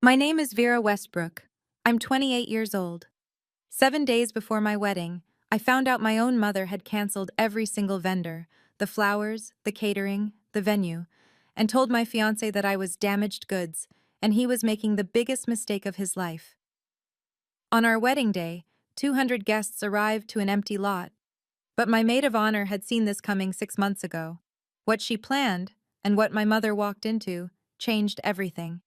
My name is Vera Westbrook. I'm 28 years old. 7 days before my wedding, I found out my own mother had canceled every single vendor, the flowers, the catering, the venue, and told my fiancé that I was damaged goods and he was making the biggest mistake of his life. On our wedding day, 200 guests arrived to an empty lot, but my maid of honor had seen this coming 6 months ago. What she planned, and what my mother walked into, changed everything.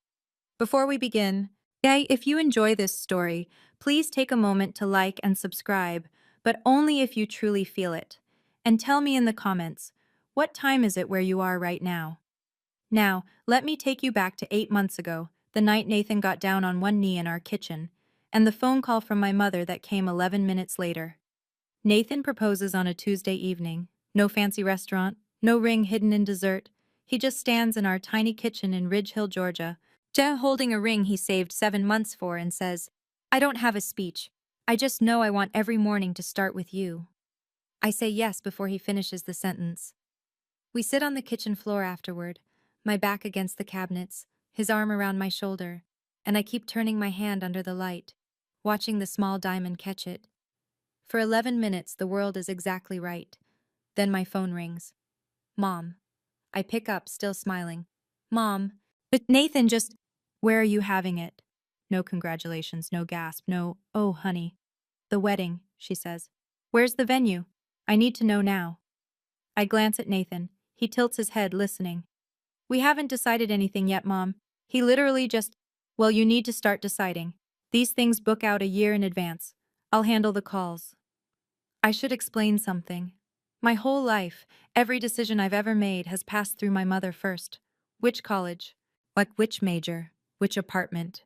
Before we begin, if you enjoy this story, please take a moment to like and subscribe, but only if you truly feel it. And tell me in the comments, what time is it where you are right now? Now, let me take you back to 8 months ago, the night Nathan got down on one knee in our kitchen, and the phone call from my mother that came 11 minutes later. Nathan proposes on a Tuesday evening. No fancy restaurant, no ring hidden in dessert. He just stands in our tiny kitchen in Ridge Hill, Georgia, holding a ring he saved 7 months for, and says, "I don't have a speech. I just know I want every morning to start with you." I say yes before he finishes the sentence. We sit on the kitchen floor afterward, my back against the cabinets, his arm around my shoulder, and I keep turning my hand under the light, watching the small diamond catch it. For 11 minutes, the world is exactly right. Then my phone rings. Mom. I pick up, still smiling. Mom. But Nathan just... Where are you having it? No congratulations, no gasp, no, "Oh, honey." The wedding, she says. Where's the venue? I need to know now. I glance at Nathan. He tilts his head, listening. We haven't decided anything yet, Mom. He literally just... Well, you need to start deciding. These things book out a year in advance. I'll handle the calls. I should explain something. My whole life, every decision I've ever made has passed through my mother first. Which college? Like which major? Which apartment?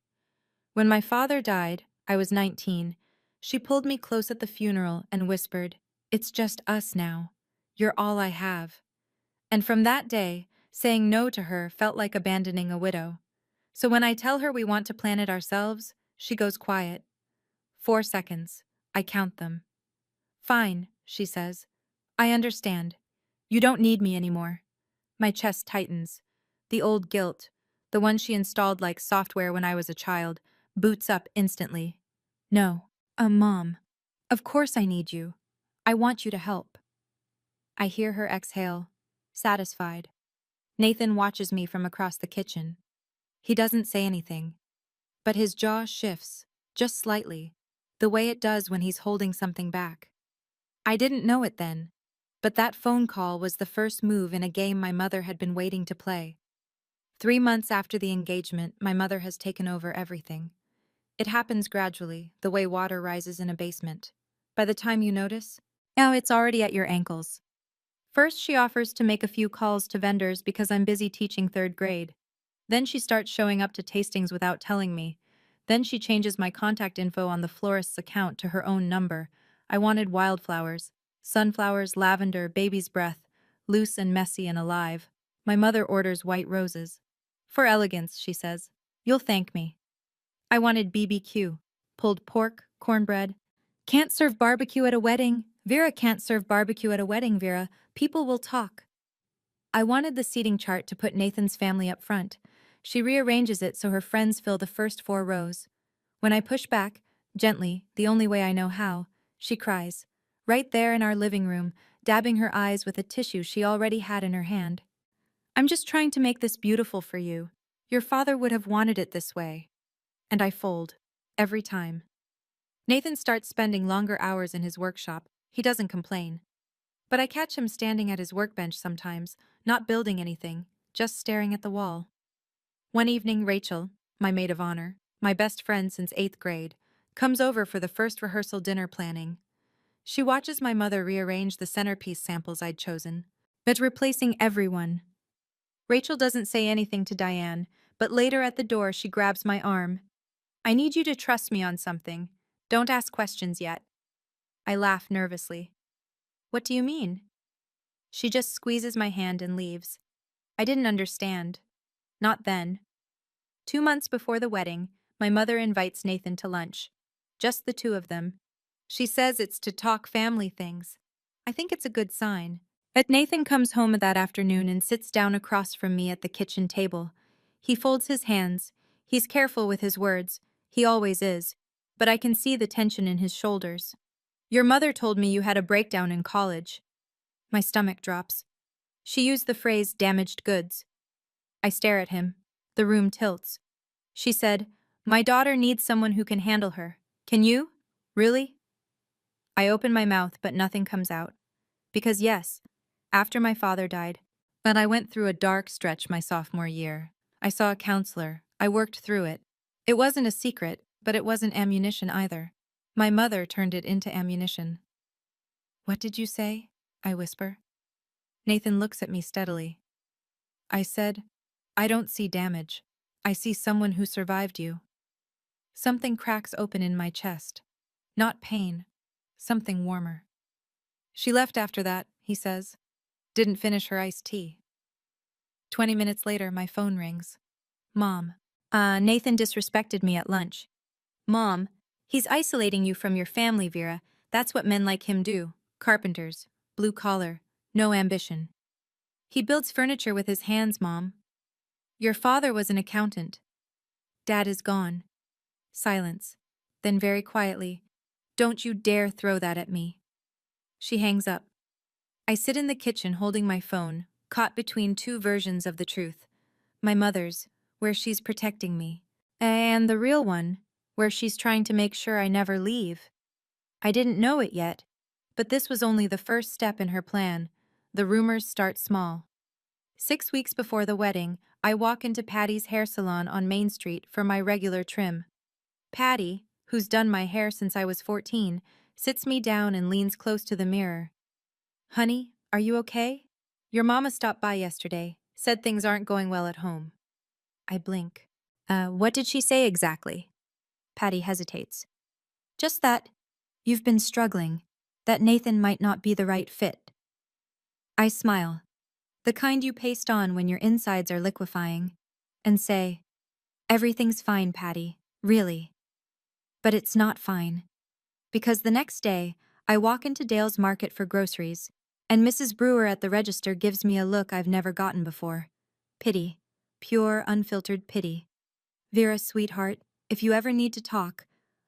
When my father died, I was 19. She pulled me close at the funeral and whispered, "It's just us now. You're all I have." And from that day, saying no to her felt like abandoning a widow. So when I tell her we want to plan it ourselves, she goes quiet. 4 seconds. I count them. Fine, she says. I understand. You don't need me anymore. My chest tightens. The old guilt, the one she installed like software when I was a child, boots up instantly. No. Mom. Of course I need you. I want you to help. I hear her exhale, satisfied. Nathan watches me from across the kitchen. He doesn't say anything, but his jaw shifts, just slightly, the way it does when he's holding something back. I didn't know it then, but that phone call was the first move in a game my mother had been waiting to play. 3 months after the engagement, my mother has taken over everything. It happens gradually, the way water rises in a basement. By the time you notice, now it's already at your ankles. First, she offers to make a few calls to vendors because I'm busy teaching 3rd grade. Then she starts showing up to tastings without telling me. Then she changes my contact info on the florist's account to her own number. I wanted wildflowers, sunflowers, lavender, baby's breath, loose and messy and alive. My mother orders white roses. For elegance, she says. You'll thank me. I wanted BBQ, pulled pork, cornbread. Can't serve barbecue at a wedding. Vera can't serve barbecue at a wedding, Vera. People will talk. I wanted the seating chart to put Nathan's family up front. She rearranges it so her friends fill the first 4 rows. When I push back, gently, the only way I know how, she cries. Right there in our living room, dabbing her eyes with a tissue she already had in her hand. I'm just trying to make this beautiful for you. Your father would have wanted it this way. And I fold. Every time. Nathan starts spending longer hours in his workshop. He doesn't complain. But I catch him standing at his workbench sometimes, not building anything, just staring at the wall. One evening, Rachel, my maid of honor, my best friend since 8th grade, comes over for the first rehearsal dinner planning. She watches my mother rearrange the centerpiece samples I'd chosen, but replacing everyone. Rachel doesn't say anything to Diane, but later at the door she grabs my arm. I need you to trust me on something. Don't ask questions yet. I laugh nervously. What do you mean? She just squeezes my hand and leaves. I didn't understand. Not then. 2 months before the wedding, my mother invites Nathan to lunch. Just the 2 of them. She says it's to talk family things. I think it's a good sign. But Nathan comes home that afternoon and sits down across from me at the kitchen table. He folds his hands. He's careful with his words. He always is. But I can see the tension in his shoulders. Your mother told me you had a breakdown in college. My stomach drops. She used the phrase damaged goods. I stare at him. The room tilts. She said, "My daughter needs someone who can handle her. Can you? Really?" I open my mouth, but nothing comes out. Because yes, after my father died, but I went through a dark stretch my sophomore year. I saw a counselor. I worked through it. It wasn't a secret, but it wasn't ammunition either. My mother turned it into ammunition. "What did you say?" I whisper. Nathan looks at me steadily. I said, "I don't see damage. I see someone who survived you." Something cracks open in my chest. Not pain. Something warmer. "She left after that," he says. "Didn't finish her iced tea." 20 minutes later, my phone rings. "Mom. Nathan disrespected me at lunch." "Mom, he's isolating you from your family, Vera. That's what men like him do. Carpenters. Blue collar. No ambition. He builds furniture with his hands, Mom. Your father was an accountant. Dad is gone." Silence. Then very quietly, "Don't you dare throw that at me." She hangs up. I sit in the kitchen holding my phone, caught between two versions of the truth. My mother's, where she's protecting me, and the real one, where she's trying to make sure I never leave. I didn't know it yet, but this was only the first step in her plan. The rumors start small. 6 weeks before the wedding, I walk into Patty's hair salon on Main Street for my regular trim. Patty, who's done my hair since I was 14, sits me down and leans close to the mirror. "Honey, are you okay? Your mama stopped by yesterday, said things aren't going well at home." I blink. What did she say exactly?" Patty hesitates. "Just that you've been struggling, that Nathan might not be the right fit." I smile, the kind you paste on when your insides are liquefying, and say, "Everything's fine, Patty, really." But it's not fine. Because the next day, I walk into Dale's Market for groceries, and Mrs. Brewer at the register gives me a look I've never gotten before. Pity. Pure, unfiltered pity. "Vera, sweetheart, if you ever need to talk."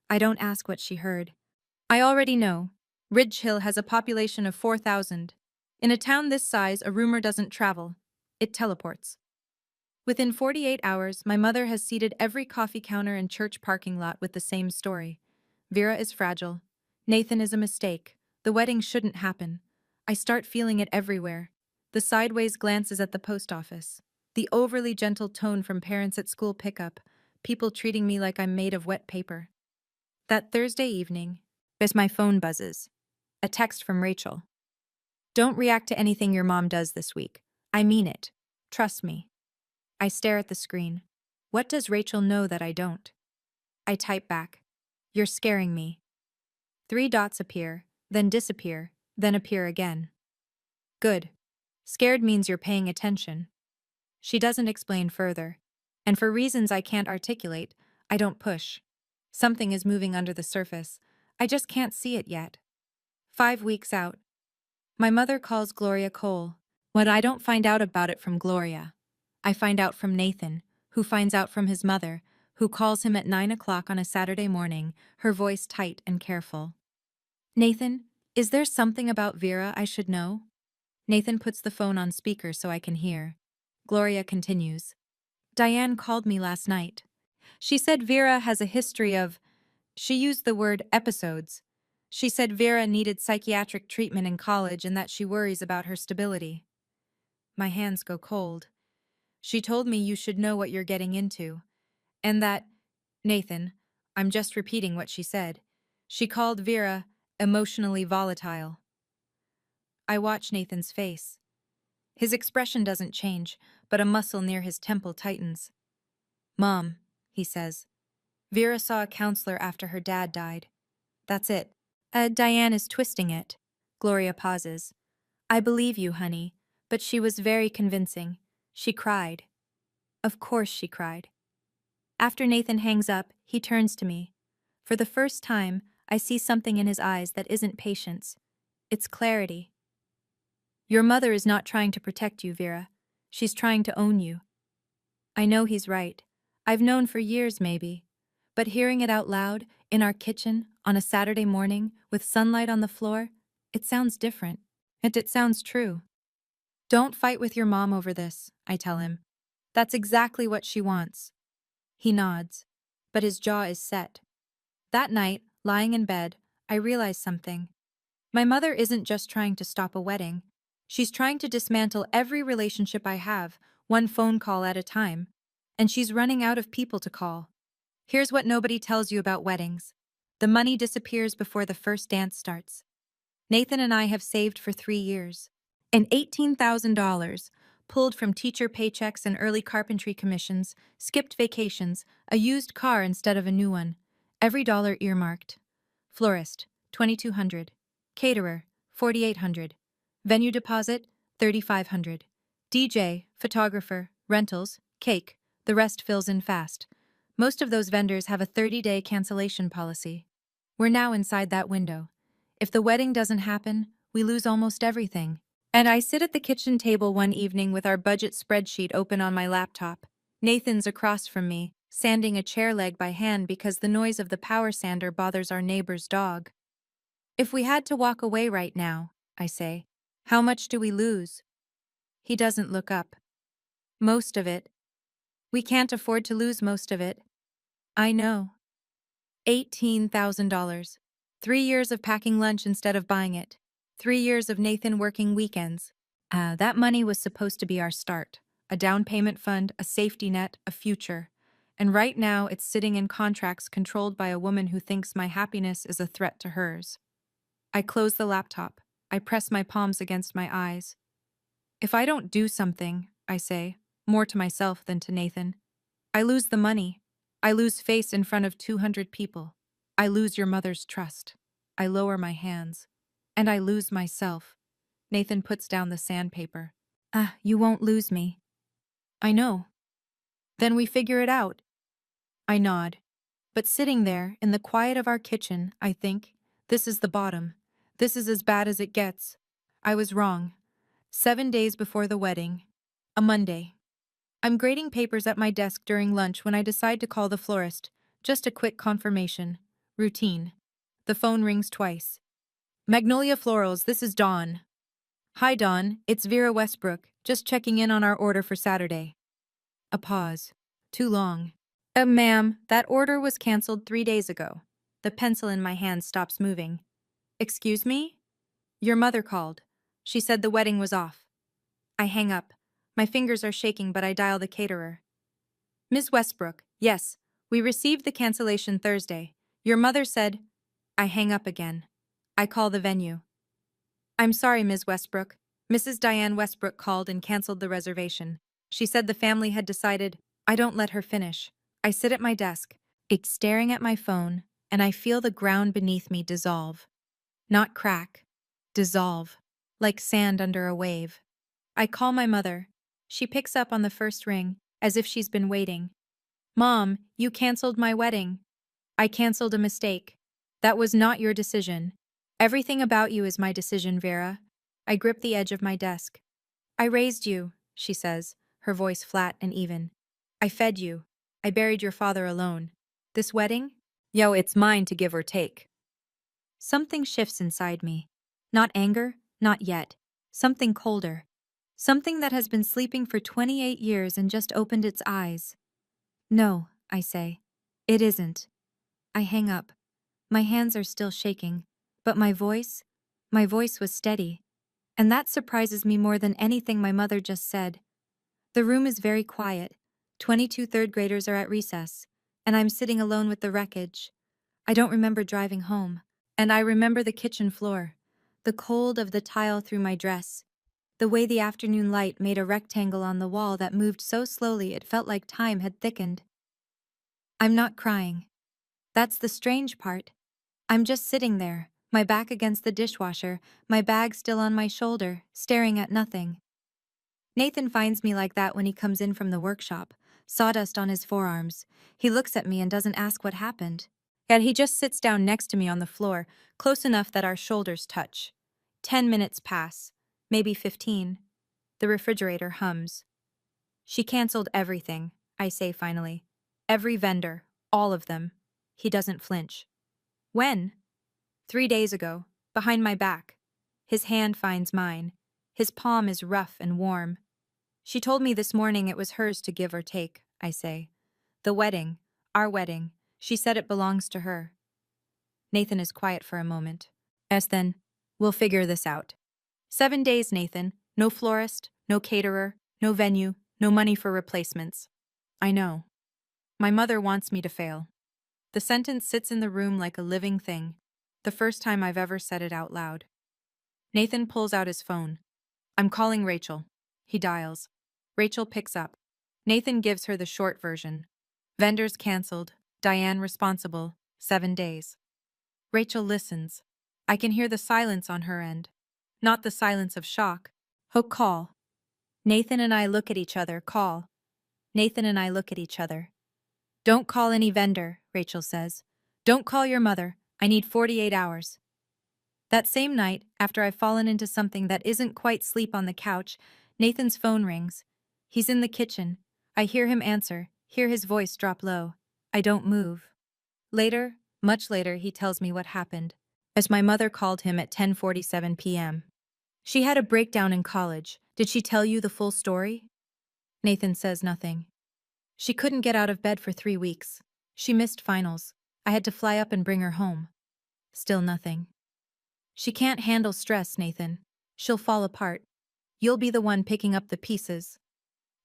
I don't ask what she heard. I already know. Ridge Hill has a population of 4,000. In a town this size, a rumor doesn't travel. It teleports. Within 48 hours, my mother has seated every coffee counter and church parking lot with the same story. Vera is fragile. Nathan is a mistake. The wedding shouldn't happen. I start feeling it everywhere. The sideways glances at the post office. The overly gentle tone from parents at school pickup. People treating me like I'm made of wet paper. That Thursday evening, as my phone buzzes, a text from Rachel. "Don't react to anything your mom does this week. I mean it. Trust me." I stare at the screen. What does Rachel know that I don't? I type back. "You're scaring me." 3 dots appear, then disappear, then appear again. Good. Scared means you're paying attention. She doesn't explain further. And for reasons I can't articulate, I don't push. Something is moving under the surface. I just can't see it yet. 5 weeks out. My mother calls Gloria Cole. What I don't find out about it from Gloria. I find out from Nathan, who finds out from his mother, who calls him at 9 o'clock on a Saturday morning, her voice tight and careful. "Nathan, is there something about Vera I should know?" Nathan puts the phone on speaker so I can hear. Gloria continues. "Diane called me last night. She said Vera has a history of," she used the word episodes. "She said Vera needed psychiatric treatment in college and that she worries about her stability." My hands go cold. "She told me you should know what you're getting into. And that, Nathan, I'm just repeating what she said. She called Vera emotionally volatile." I watch Nathan's face. His expression doesn't change, but a muscle near his temple tightens. "Mom," he says, "Vera saw a counselor after her dad died. That's it." Diane is twisting it." Gloria pauses. "I believe you, honey, but she was very convincing. She cried." Of course she cried. After Nathan hangs up, he turns to me. For the first time, I see something in his eyes that isn't patience. It's clarity. "Your mother is not trying to protect you, Vera. She's trying to own you." I know he's right. I've known for years, maybe. But hearing it out loud, in our kitchen, on a Saturday morning, with sunlight on the floor, it sounds different. And it sounds true. Don't fight with your mom over this, I tell him. That's exactly what she wants. He nods, but his jaw is set. That night, lying in bed, I realize something. My mother isn't just trying to stop a wedding. She's trying to dismantle every relationship I have, one phone call at a time. And she's running out of people to call. Here's what nobody tells you about weddings. The money disappears before the first dance starts. Nathan and I have saved for 3 years. And $18,000, pulled from teacher paychecks and early carpentry commissions, skipped vacations, a used car instead of a new one. Every dollar earmarked. Florist, $2,200. Caterer, $4,800. Venue deposit, $3,500. DJ, photographer, rentals, cake. The rest fills in fast. Most of those vendors have a 30-day cancellation policy. We're now inside that window. If the wedding doesn't happen, we lose almost everything. And I sit at the kitchen table one evening with our budget spreadsheet open on my laptop. Nathan's across from me, sanding a chair leg by hand because the noise of the power sander bothers our neighbor's dog. If we had to walk away right now, I say, how much do we lose? He doesn't look up. Most of it. We can't afford to lose most of it. I know. $18,000. 3 years of packing lunch instead of buying it. 3 years of Nathan working weekends. That money was supposed to be our start. A down payment fund, a safety net, a future. And right now it's sitting in contracts controlled by a woman who thinks my happiness is a threat to hers. I close the laptop. I press my palms against my eyes. If I don't do something, I say, more to myself than to Nathan, I lose the money. I lose face in front of 200 people. I lose your mother's trust. I lower my hands. And I lose myself. Nathan puts down the sandpaper. You won't lose me. I know. Then we figure it out. I nod. But sitting there, in the quiet of our kitchen, I think, this is the bottom. This is as bad as it gets. I was wrong. 7 days before the wedding. A Monday. I'm grading papers at my desk during lunch when I decide to call the florist. Just a quick confirmation. Routine. The phone rings twice. Magnolia Florals, this is Dawn. Hi Dawn, it's Vera Westbrook, just checking in on our order for Saturday. A pause. Too long. Ma'am, that order was canceled 3 days ago. The pencil in my hand stops moving. Excuse me? Your mother called. She said the wedding was off. I hang up. My fingers are shaking, but I dial the caterer. Ms. Westbrook, yes, we received the cancellation Thursday. Your mother said... I hang up again. I call the venue. I'm sorry, Ms. Westbrook. Mrs. Diane Westbrook called and canceled the reservation. She said the family had decided... I don't let her finish. I sit at my desk, staring at my phone, and I feel the ground beneath me dissolve. Not crack. Dissolve. Like sand under a wave. I call my mother. She picks up on the first ring, as if she's been waiting. Mom, you canceled my wedding. I canceled a mistake. That was not your decision. Everything about you is my decision, Vera. I grip the edge of my desk. I raised you, she says, her voice flat and even. I fed you. I buried your father alone. This wedding? Yo, it's mine to give or take. Something shifts inside me. Not anger, not yet. Something colder. Something that has been sleeping for 28 years and just opened its eyes. No, I say. It isn't. I hang up. My hands are still shaking, but my voice was steady. And that surprises me more than anything my mother just said. The room is very quiet. 22 third graders are at recess, and I'm sitting alone with the wreckage. I don't remember driving home, and I remember the kitchen floor, the cold of the tile through my dress, the way the afternoon light made a rectangle on the wall that moved so slowly it felt like time had thickened. I'm not crying. That's the strange part. I'm just sitting there, my back against the dishwasher, my bag still on my shoulder, staring at nothing. Nathan finds me like that when he comes in from the workshop, sawdust on his forearms. He looks at me and doesn't ask what happened. Yet he just sits down next to me on the floor, close enough that our shoulders touch. 10 minutes pass, maybe 15. The refrigerator hums. She canceled everything, I say finally. Every vendor, all of them. He doesn't flinch. When? 3 days ago, behind my back. His hand finds mine. His palm is rough and warm. She told me this morning it was hers to give or take, I say. The wedding, our wedding, she said it belongs to her. Nathan is quiet for a moment. Then, we'll figure this out. 7 days, Nathan. No florist, no caterer, no venue, no money for replacements. I know. My mother wants me to fail. The sentence sits in the room like a living thing, the first time I've ever said it out loud. Nathan pulls out his phone. I'm calling Rachel. He dials. Rachel picks up. Nathan gives her the short version. Vendors canceled. Diane responsible. 7 days. Rachel listens. I can hear the silence on her end. Not the silence of shock. Hook call. Nathan and I look at each other. Call. Nathan and I look at each other. Don't call any vendor, Rachel says. Don't call your mother. I need 48 hours. That same night, after I've fallen into something that isn't quite sleep on the couch, Nathan's phone rings. He's in the kitchen. I hear him answer, hear his voice drop low. I don't move. Later, much later, he tells me what happened, as my mother called him at 10:47 p.m. She had a breakdown in college. Did she tell you the full story? Nathan says nothing. She couldn't get out of bed for 3 weeks. She missed finals. I had to fly up and bring her home. Still nothing. She can't handle stress, Nathan. She'll fall apart. You'll be the one picking up the pieces.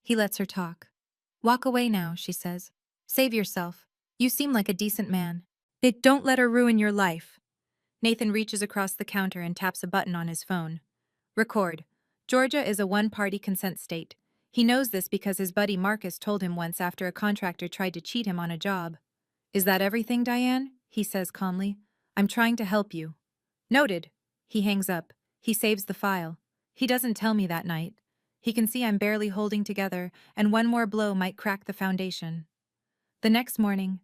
He lets her talk. Walk away now, she says. Save yourself. You seem like a decent man. Don't let her ruin your life. Nathan reaches across the counter and taps a button on his phone. Record. Georgia is a one-party consent state. He knows this because his buddy Marcus told him once after a contractor tried to cheat him on a job. Is that everything, Diane? He says calmly. I'm trying to help you. Noted. He hangs up. He saves the file. He doesn't tell me that night. He can see I'm barely holding together, and one more blow might crack the foundation. The next morning,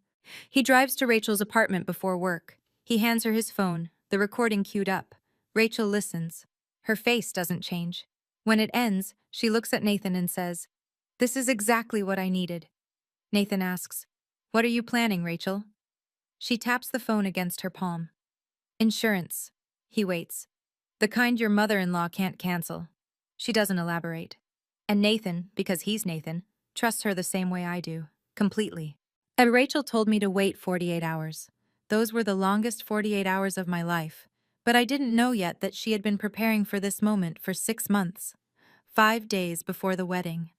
he drives to Rachel's apartment before work. He hands her his phone, the recording queued up. Rachel listens. Her face doesn't change. When it ends, she looks at Nathan and says, This is exactly what I needed. Nathan asks, What are you planning, Rachel? She taps the phone against her palm. Insurance. He waits. The kind your mother-in-law can't cancel. She doesn't elaborate. And Nathan, because he's Nathan, trusts her the same way I do. Completely. And Rachel told me to wait 48 hours. Those were the longest 48 hours of my life. But I didn't know yet that she had been preparing for this moment for 6 months. 5 days before the wedding.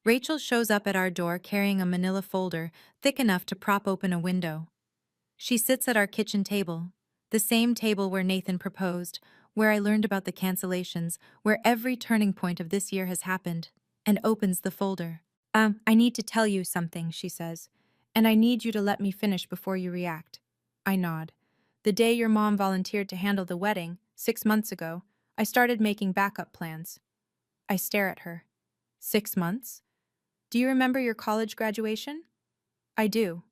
Rachel shows up at our door carrying a manila folder thick enough to prop open a window. She sits at our kitchen table, the same table where Nathan proposed, where I learned about the cancellations, where every turning point of this year has happened, and opens the folder. I need to tell you something, she says, and I need you to let me finish before you react. I nod. The day your mom volunteered to handle the wedding, 6 months ago, I started making backup plans. I stare at her. 6 months? Do you remember your college graduation? I do.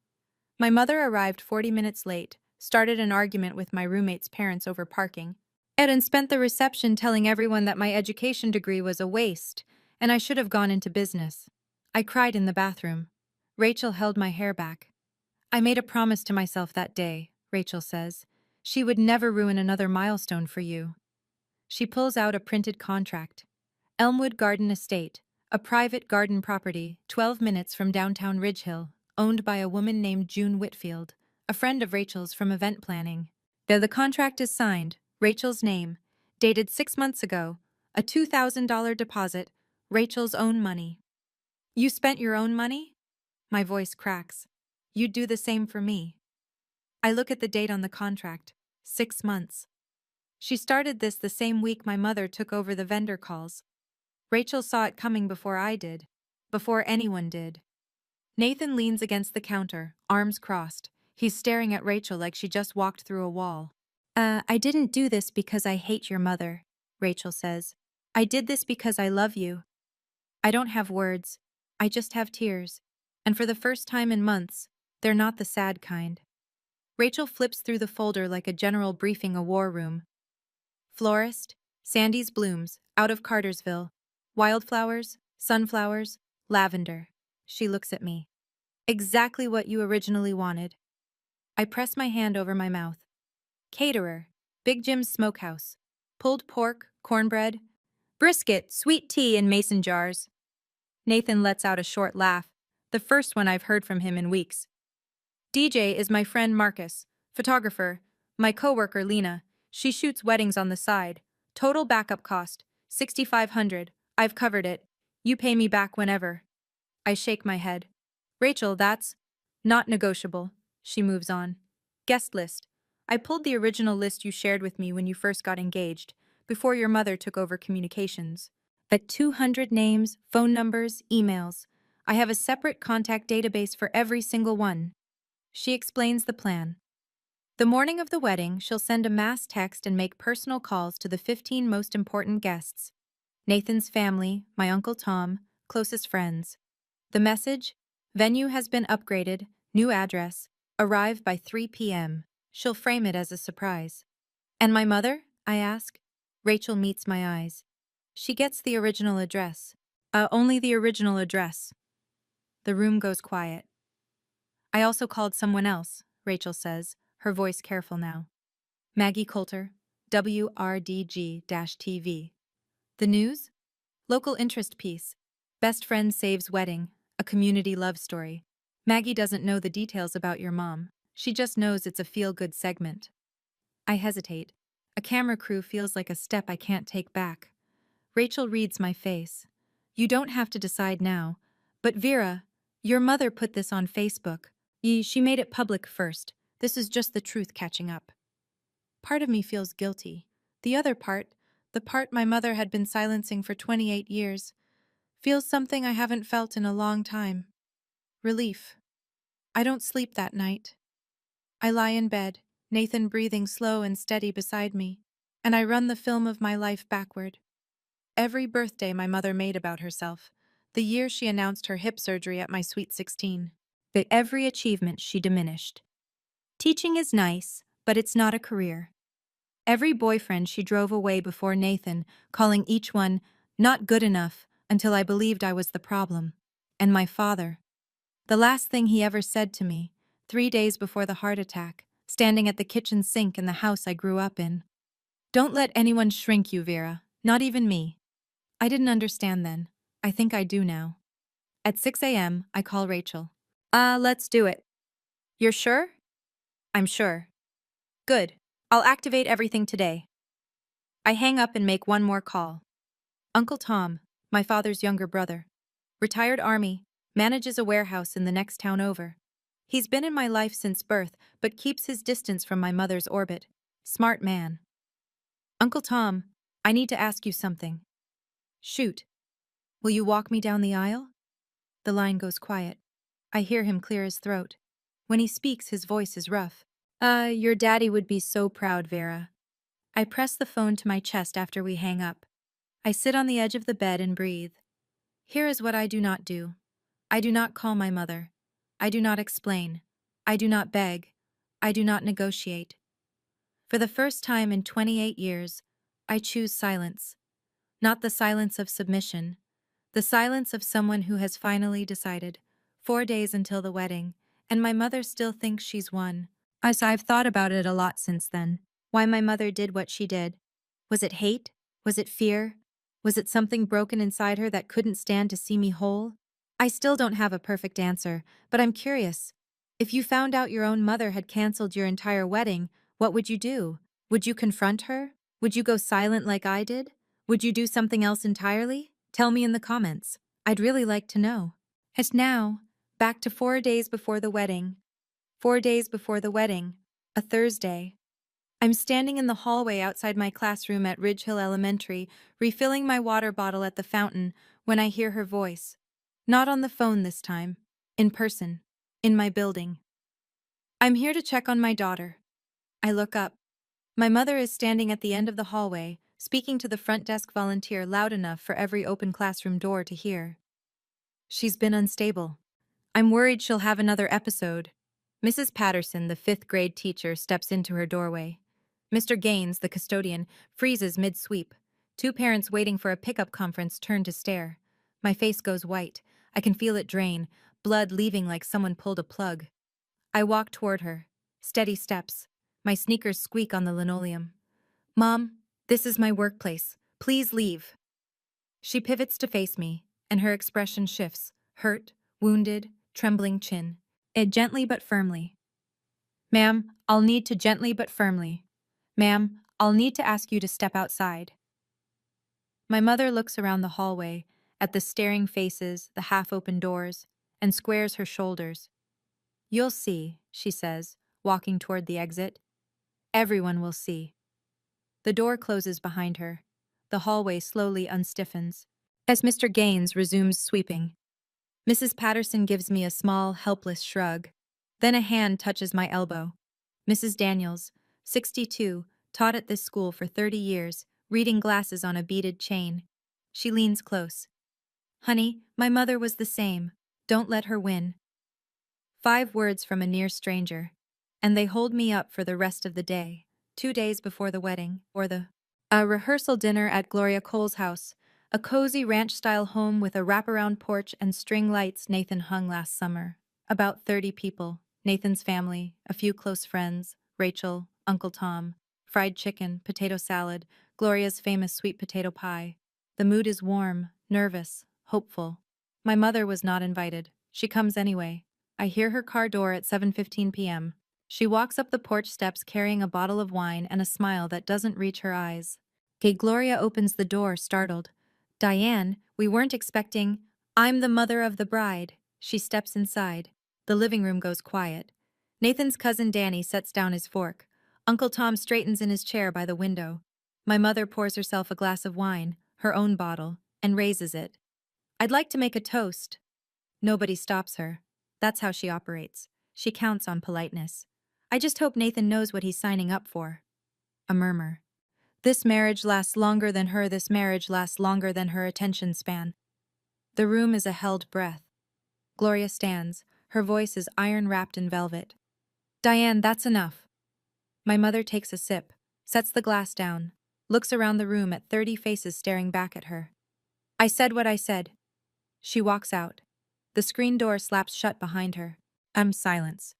My mother arrived 40 minutes late, started an argument with my roommate's parents over parking, and spent the reception telling everyone that my education degree was a waste, and I should have gone into business. I cried in the bathroom. Rachel held my hair back. I made a promise to myself that day, Rachel says. She would never ruin another milestone for you. She pulls out a printed contract. Elmwood Garden Estate, a private garden property 12 minutes from downtown Ridge Hill, owned by a woman named June Whitfield, a friend of Rachel's from event planning. There the contract is signed, Rachel's name, dated 6 months ago, a $2,000 deposit, Rachel's own money. You spent your own money? My voice cracks. You'd do the same for me. I look at the date on the contract, 6 months. She started this the same week my mother took over the vendor calls. Rachel saw it coming before I did, before anyone did. Nathan leans against the counter, arms crossed. He's staring at Rachel like she just walked through a wall. I didn't do this because I hate your mother, Rachel says. I did this because I love you. I don't have words. I just have tears. And for the first time in months, they're not the sad kind. Rachel flips through the folder like a general briefing a war room. Florist, Sandy's Blooms, out of Cartersville. Wildflowers, sunflowers, lavender. She looks at me. Exactly what you originally wanted. I press my hand over my mouth. Caterer. Big Jim's Smokehouse. Pulled pork, cornbread, brisket, sweet tea in mason jars. Nathan lets out a short laugh, the first one I've heard from him in weeks. DJ is my friend Marcus, photographer, my coworker Lena. She shoots weddings on the side. Total backup cost, 6,500. I've covered it. You pay me back whenever. I shake my head. Rachel, that's not negotiable. She moves on. Guest list. I pulled the original list you shared with me when you first got engaged, before your mother took over communications. At 200 names, phone numbers, emails. I have a separate contact database for every single one. She explains the plan. The morning of the wedding, she'll send a mass text and make personal calls to the 15 most important guests. Nathan's family, my Uncle Tom, closest friends. The message? Venue has been upgraded, new address, arrive by 3 p.m. She'll frame it as a surprise. And my mother? I ask. Rachel meets my eyes. She gets the original address. Only the original address. The room goes quiet. I also called someone else, Rachel says, her voice careful now. Maggie Coulter, WRDG-TV. The news? Local interest piece. Best friend saves wedding, a community love story. Maggie doesn't know the details about your mom. She just knows it's a feel-good segment. I hesitate. A camera crew feels like a step I can't take back. Rachel reads my face. You don't have to decide now. But Vera, your mother put this on Facebook. She made it public first. This is just the truth catching up. Part of me feels guilty. The other part, the part my mother had been silencing for 28 years, feels something I haven't felt in a long time. Relief. I don't sleep that night. I lie in bed, Nathan breathing slow and steady beside me, and I run the film of my life backward. Every birthday my mother made about herself, the year she announced her hip surgery at my sweet 16. But every achievement she diminished. Teaching is nice, but it's not a career. Every boyfriend she drove away before Nathan, calling each one not good enough until I believed I was the problem. And my father. The last thing he ever said to me, 3 days before the heart attack, standing at the kitchen sink in the house I grew up in. Don't let anyone shrink you, Vera, not even me. I didn't understand then. I think I do now. At 6 a.m., I call Rachel. Let's do it. You're sure? I'm sure. Good. I'll activate everything today. I hang up and make one more call. Uncle Tom, my father's younger brother. Retired Army, manages a warehouse in the next town over. He's been in my life since birth, but keeps his distance from my mother's orbit. Smart man. Uncle Tom, I need to ask you something. Shoot. Will you walk me down the aisle? The line goes quiet. I hear him clear his throat. When he speaks, his voice is rough. Your daddy would be so proud, Vera. I press the phone to my chest after we hang up. I sit on the edge of the bed and breathe. Here is what I do not do. I do not call my mother. I do not explain. I do not beg. I do not negotiate. For the first time in 28 years, I choose silence. Not the silence of submission. The silence of someone who has finally decided. 4 days until the wedding, and my mother still thinks she's won. I've thought about it a lot since then. Why my mother did what she did. Was it hate? Was it fear? Was it something broken inside her that couldn't stand to see me whole? I still don't have a perfect answer, but I'm curious. If you found out your own mother had canceled your entire wedding, what would you do? Would you confront her? Would you go silent like I did? Would you do something else entirely? Tell me in the comments. I'd really like to know. And now, back to 4 days before the wedding. 4 days before the wedding, a Thursday. I'm standing in the hallway outside my classroom at Ridge Hill Elementary, refilling my water bottle at the fountain, when I hear her voice. Not on the phone this time. In person. In my building. I'm here to check on my daughter. I look up. My mother is standing at the end of the hallway, speaking to the front desk volunteer loud enough for every open classroom door to hear. She's been unstable. I'm worried she'll have another episode. Mrs. Patterson, the 5th grade teacher, steps into her doorway. Mr. Gaines, the custodian, freezes mid-sweep. 2 parents waiting for a pickup conference turn to stare. My face goes white. I can feel it drain. blood leaving like someone pulled a plug. I walk toward her. Steady steps. My sneakers squeak on the linoleum. Mom, this is my workplace. Please leave. She pivots to face me, and her expression shifts. Hurt, wounded, trembling chin. It gently but firmly. Ma'am, I'll need to gently but firmly. Ma'am, I'll need to ask you to step outside. My mother looks around the hallway, at the staring faces, the half-open doors, and squares her shoulders. You'll see, she says, walking toward the exit. Everyone will see. The door closes behind her. The hallway slowly unstiffens. As Mr. Gaines resumes sweeping, Mrs. Patterson gives me a small, helpless shrug. Then a hand touches my elbow. Mrs. Daniels, 62, taught at this school for 30 years, reading glasses on a beaded chain. She leans close. Honey, my mother was the same. Don't let her win. 5 words from a near stranger. And they hold me up for the rest of the day. 2 days before the wedding, or a rehearsal dinner at Gloria Cole's house, a cozy ranch-style home with a wraparound porch and string lights Nathan hung last summer. About 30 people, Nathan's family, a few close friends, Rachel, Uncle Tom, fried chicken, potato salad, Gloria's famous sweet potato pie. The mood is warm, nervous, hopeful. My mother was not invited. She comes anyway. I hear her car door at 7:15 p.m. She walks up the porch steps carrying a bottle of wine and a smile that doesn't reach her eyes. Gloria opens the door, startled. Diane, we weren't expecting. I'm the mother of the bride. She steps inside. The living room goes quiet. Nathan's cousin Danny sets down his fork. Uncle Tom straightens in his chair by the window. My mother pours herself a glass of wine, her own bottle, and raises it. I'd like to make a toast. Nobody stops her. That's how she operates. She counts on politeness. I just hope Nathan knows what he's signing up for. A murmur. This marriage lasts longer than her, this marriage lasts longer than her attention span. The room is a held breath. Gloria stands. Her voice is iron-wrapped in velvet. Diane, that's enough. My mother takes a sip, sets the glass down, looks around the room at 30 faces staring back at her. I said what I said. She walks out. The screen door slaps shut behind her. Silence.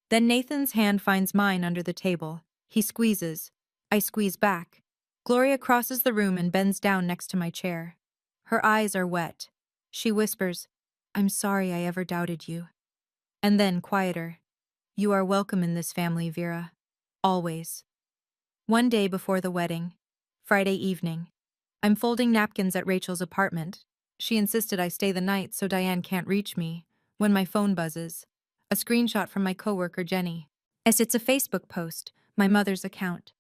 Then Nathan's hand finds mine under the table. He squeezes. I squeeze back. Gloria crosses the room and bends down next to my chair. Her eyes are wet. She whispers, I'm sorry I ever doubted you. And then, quieter, you are welcome in this family, Vera. Always. One day before the wedding, Friday evening, I'm folding napkins at Rachel's apartment. She insisted I stay the night so Diane can't reach me, when my phone buzzes. A screenshot from my coworker Jenny. It's a Facebook post, my mother's account.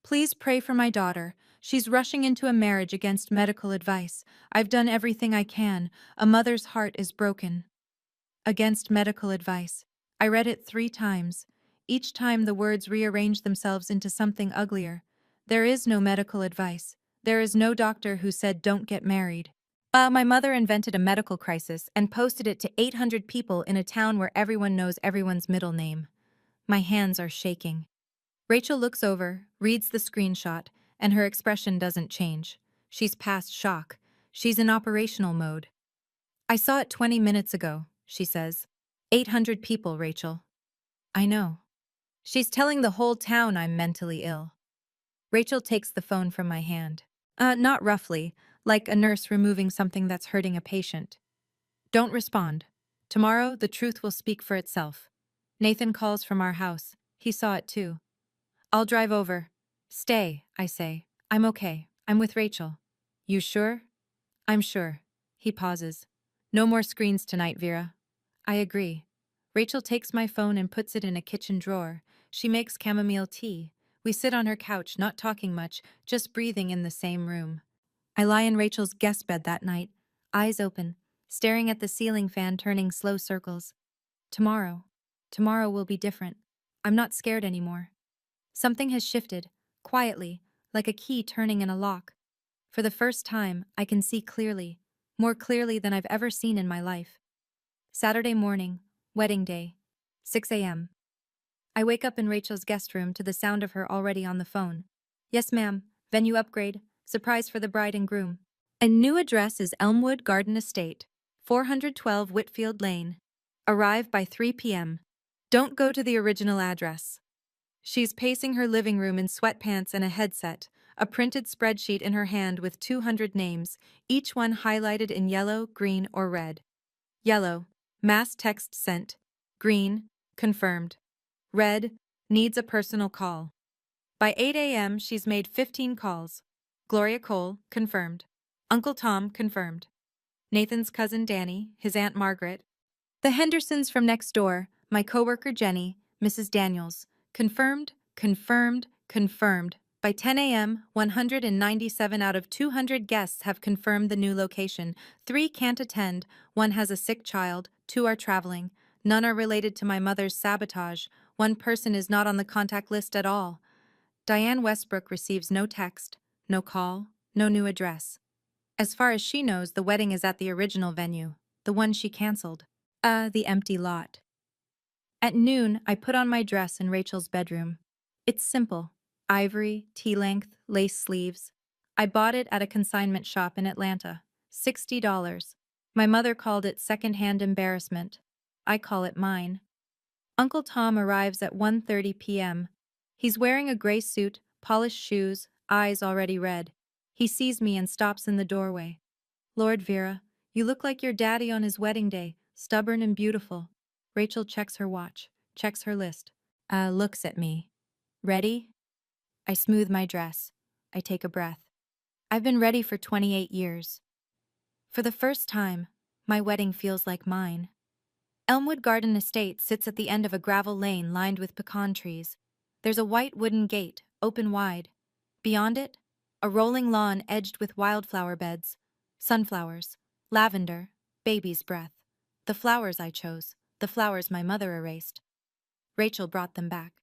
Please pray for my daughter. She's rushing into a marriage against medical advice. I've done everything I can. A mother's heart is broken. Against medical advice. I read it 3 times. Each time the words rearranged themselves into something uglier. There is no medical advice. There is no doctor who said don't get married. My mother invented a medical crisis and posted it to 800 people in a town where everyone knows everyone's middle name. My hands are shaking. Rachel looks over, reads the screenshot, and her expression doesn't change. She's past shock. She's in operational mode. I saw it 20 minutes ago, she says. 800 people, Rachel. I know. She's telling the whole town I'm mentally ill. Rachel takes the phone from my hand. Not roughly, like a nurse removing something that's hurting a patient. Don't respond. Tomorrow, the truth will speak for itself. Nathan calls from our house. He saw it too. I'll drive over. Stay, I say. I'm okay. I'm with Rachel. You sure? I'm sure. He pauses. No more screens tonight, Vera. I agree. Rachel takes my phone and puts it in a kitchen drawer. She makes chamomile tea. We sit on her couch, not talking much, just breathing in the same room. I lie in Rachel's guest bed that night, eyes open, staring at the ceiling fan turning slow circles. Tomorrow will be different. I'm not scared anymore. Something has shifted, quietly, like a key turning in a lock. For the first time, I can see clearly, more clearly than I've ever seen in my life. Saturday morning, wedding day, 6 a.m. I wake up in Rachel's guest room to the sound of her already on the phone. Yes, ma'am, venue upgrade, surprise for the bride and groom. A new address is Elmwood Garden Estate, 412 Whitfield Lane. Arrive by 3 p.m. Don't go to the original address. She's pacing her living room in sweatpants and a headset, a printed spreadsheet in her hand with 200 names, each one highlighted in yellow, green, or red. Yellow, mass text sent. Green, confirmed. Red, needs a personal call. By 8 a.m., she's made 15 calls. Gloria Cole, confirmed. Uncle Tom, confirmed. Nathan's cousin Danny, his Aunt Margaret. The Hendersons from next door, my coworker Jenny, Mrs. Daniels. Confirmed, confirmed, confirmed. By 10 a.m., 197 out of 200 guests have confirmed the new location. 3 can't attend, 1 has a sick child, 2 are traveling. None are related to my mother's sabotage. 1 person is not on the contact list at all. Diane Westbrook receives no text, no call, no new address. As far as she knows, the wedding is at the original venue, the one she canceled. The empty lot. At noon, I put on my dress in Rachel's bedroom. It's simple. Ivory, tea-length, lace sleeves. I bought it at a consignment shop in Atlanta. $60. My mother called it second-hand embarrassment. I call it mine. Uncle Tom arrives at 1:30 p.m. He's wearing a gray suit, polished shoes, eyes already red. He sees me and stops in the doorway. Lord Vera, you look like your daddy on his wedding day, stubborn and beautiful. Rachel checks her watch, checks her list. Looks at me. Ready? I smooth my dress. I take a breath. I've been ready for 28 years. For the first time, my wedding feels like mine. Elmwood Garden Estate sits at the end of a gravel lane lined with pecan trees. There's a white wooden gate, open wide. Beyond it, a rolling lawn edged with wildflower beds, sunflowers, lavender, baby's breath. The flowers I chose, the flowers my mother erased. Rachel brought them back.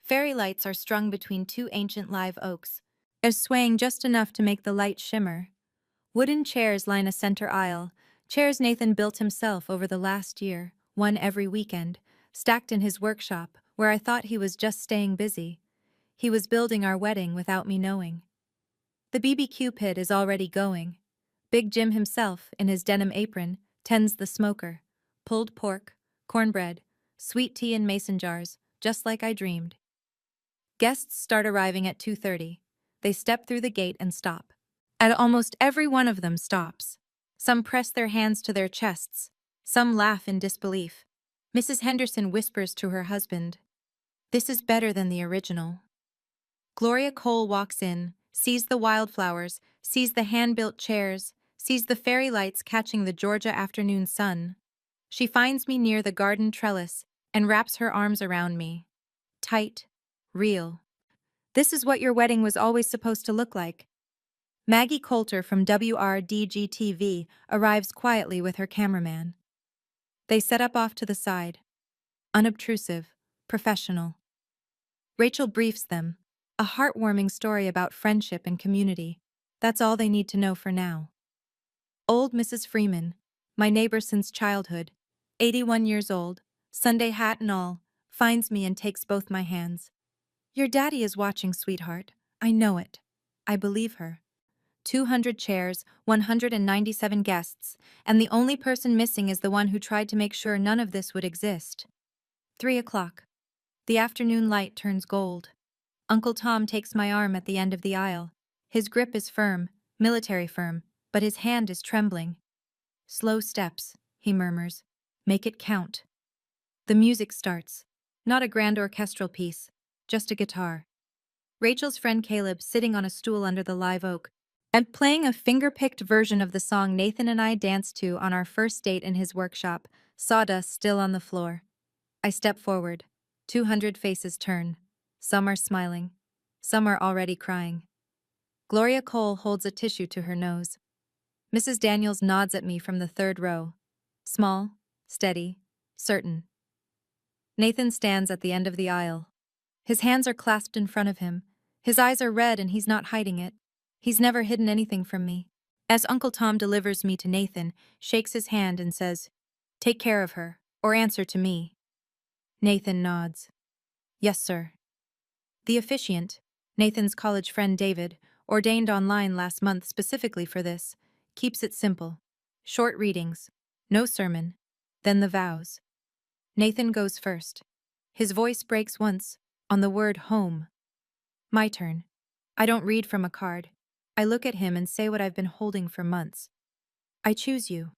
Fairy lights are strung between 2 ancient live oaks, swaying just enough to make the light shimmer. Wooden chairs line a center aisle, chairs Nathan built himself over the last year, 1 every weekend, stacked in his workshop, where I thought he was just staying busy. He was building our wedding without me knowing. The BBQ pit is already going. Big Jim himself, in his denim apron, tends the smoker. Pulled pork, cornbread, sweet tea in mason jars, just like I dreamed. Guests start arriving at 2:30. They step through the gate and stop. At almost every one of them stops. Some press their hands to their chests. Some laugh in disbelief. Mrs. Henderson whispers to her husband, "This is better than the original." Gloria Cole walks in, sees the wildflowers, sees the hand-built chairs, sees the fairy lights catching the Georgia afternoon sun. She finds me near the garden trellis and wraps her arms around me. Tight, real. This is what your wedding was always supposed to look like. Maggie Coulter from WRDG-TV arrives quietly with her cameraman. They set up off to the side. Unobtrusive, professional. Rachel briefs them. A heartwarming story about friendship and community. That's all they need to know for now. Old Mrs. Freeman, my neighbor since childhood, 81 years old, Sunday hat and all, finds me and takes both my hands. Your daddy is watching, sweetheart. I know it. I believe her. 200 chairs, 197 guests, and the only person missing is the one who tried to make sure none of this would exist. 3 o'clock. The afternoon light turns gold. Uncle Tom takes my arm at the end of the aisle. His grip is firm, military firm, but his hand is trembling. Slow steps, he murmurs. Make it count. The music starts. Not a grand orchestral piece, just a guitar. Rachel's friend Caleb sitting on a stool under the live oak, and playing a finger-picked version of the song Nathan and I danced to on our first date in his workshop, sawdust still on the floor. I step forward. 200 faces turn. Some are smiling. Some are already crying. Gloria Cole holds a tissue to her nose. Mrs. Daniels nods at me from the 3rd row. Small, steady, certain. Nathan stands at the end of the aisle. His hands are clasped in front of him. His eyes are red and he's not hiding it. He's never hidden anything from me. As Uncle Tom delivers me to Nathan, shakes his hand and says, "Take care of her, or answer to me." Nathan nods. "Yes, sir." The officiant, Nathan's college friend David, ordained online last month specifically for this, keeps it simple. Short readings, no sermon, then the vows. Nathan goes first. His voice breaks once, on the word home. My turn. I don't read from a card. I look at him and say what I've been holding for months. I choose you.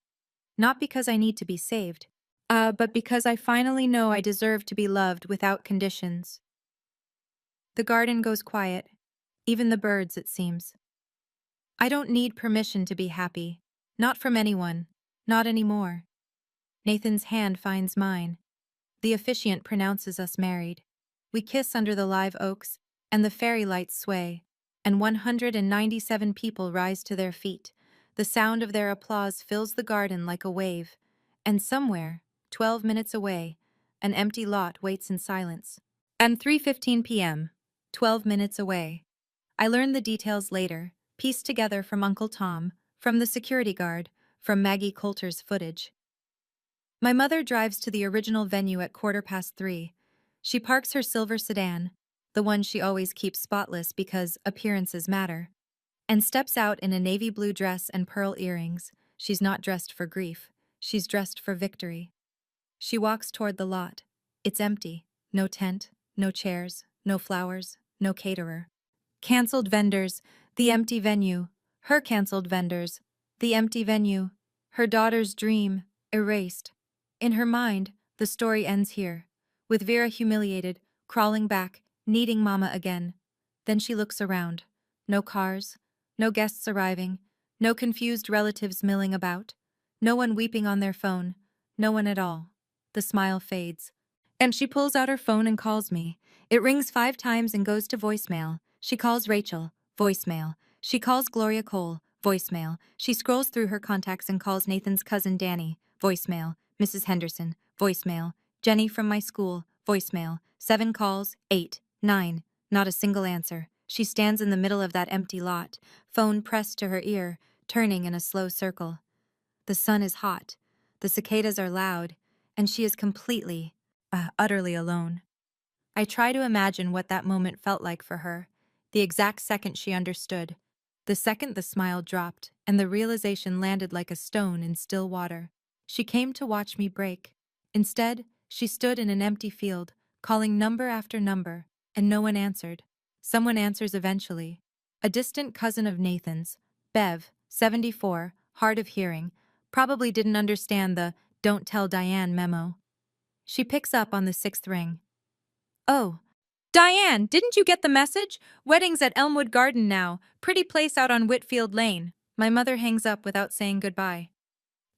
Not because I need to be saved, but because I finally know I deserve to be loved without conditions. The garden goes quiet, even the birds, it seems. I don't need permission to be happy. Not from anyone. Not anymore. Nathan's hand finds mine. The officiant pronounces us married. We kiss under the live oaks, and the fairy lights sway, and 197 people rise to their feet. The sound of their applause fills the garden like a wave, and somewhere, 12 minutes away, an empty lot waits in silence. And 3:15 p.m., 12 minutes away. I learn the details later, pieced together from Uncle Tom, from the security guard, from Maggie Coulter's footage. My mother drives to the original venue at 3:15. She parks her silver sedan, the one she always keeps spotless because appearances matter, and steps out in a navy blue dress and pearl earrings. She's not dressed for grief. She's dressed for victory. She walks toward the lot. It's empty. No tent, no chairs, no flowers, no caterer. Cancelled vendors, the empty venue. Her cancelled vendors, the empty venue. Her daughter's dream, erased. In her mind, the story ends here, with Vera humiliated, crawling back, needing Mama again. Then she looks around. No cars, no guests arriving, no confused relatives milling about, no one weeping on their phone, no one at all. The smile fades. And she pulls out her phone and calls me. It rings 5 times and goes to voicemail. She calls Rachel, voicemail. She calls Gloria Cole, voicemail. She scrolls through her contacts and calls Nathan's cousin Danny, voicemail. Mrs. Henderson, voicemail. Jenny from my school, voicemail. 7 calls, 8, 9, not a single answer. She stands in the middle of that empty lot, phone pressed to her ear, turning in a slow circle. The sun is hot, the cicadas are loud, and she is completely, utterly alone. I try to imagine what that moment felt like for her, the exact second she understood, the second the smile dropped and the realization landed like a stone in still water. She came to watch me break. Instead, she stood in an empty field, calling number after number, and no one answered. Someone answers eventually. A distant cousin of Nathan's, Bev, 74, hard of hearing, probably didn't understand the "Don't tell Diane" memo. She picks up on the 6th ring. Oh, Diane, didn't you get the message? Wedding's at Elmwood Garden now. Pretty place out on Whitfield Lane. My mother hangs up without saying goodbye.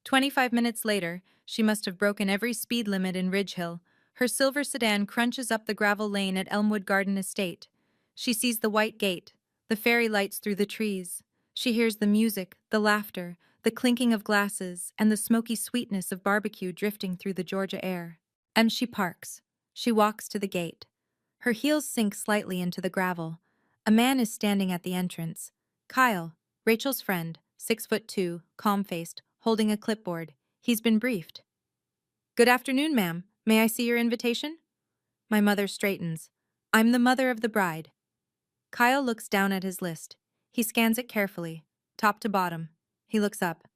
25 minutes later, she must have broken every speed limit in Ridge Hill. Her silver sedan crunches up the gravel lane at Elmwood Garden Estate. She sees the white gate, the fairy lights through the trees. She hears the music, the laughter, the clinking of glasses, and the smoky sweetness of barbecue drifting through the Georgia air. And she parks. She walks to the gate. Her heels sink slightly into the gravel. A man is standing at the entrance. Kyle, Rachel's friend, 6'2", calm-faced, holding a clipboard. He's been briefed. Good afternoon, ma'am. May I see your invitation? My mother straightens. I'm the mother of the bride. Kyle looks down at his list. He scans it carefully, top to bottom. He looks up.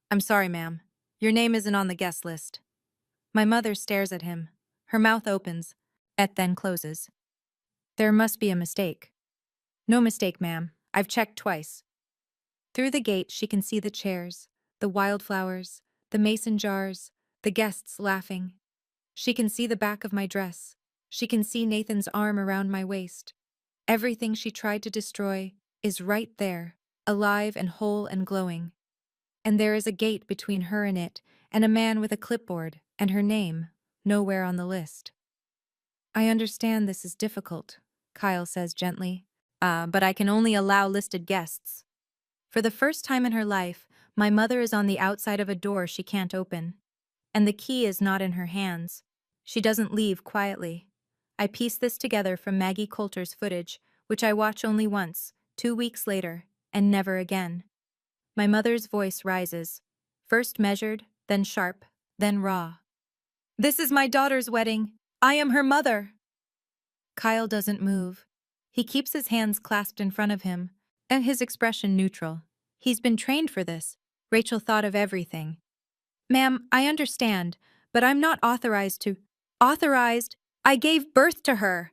I'm sorry, ma'am. Your name isn't on the guest list. My mother stares at him. Her mouth opens, and then closes. There must be a mistake. No mistake, ma'am. I've checked twice. Through the gate, she can see the chairs, the wildflowers, the mason jars, the guests laughing. She can see the back of my dress. She can see Nathan's arm around my waist. Everything she tried to destroy is right there, alive and whole and glowing. And there is a gate between her and it, and a man with a clipboard, and her name, nowhere on the list. I understand this is difficult, Kyle says gently, but I can only allow listed guests. For the first time in her life, my mother is on the outside of a door she can't open. And the key is not in her hands. She doesn't leave quietly. I piece this together from Maggie Coulter's footage, which I watch only once, 2 weeks later, and never again. My mother's voice rises, first measured, then sharp, then raw. This is my daughter's wedding. I am her mother. Kyle doesn't move. He keeps his hands clasped in front of him, and his expression neutral. He's been trained for this. Rachel thought of everything. Ma'am, I understand, but I'm not authorized to. Authorized. I gave birth to her.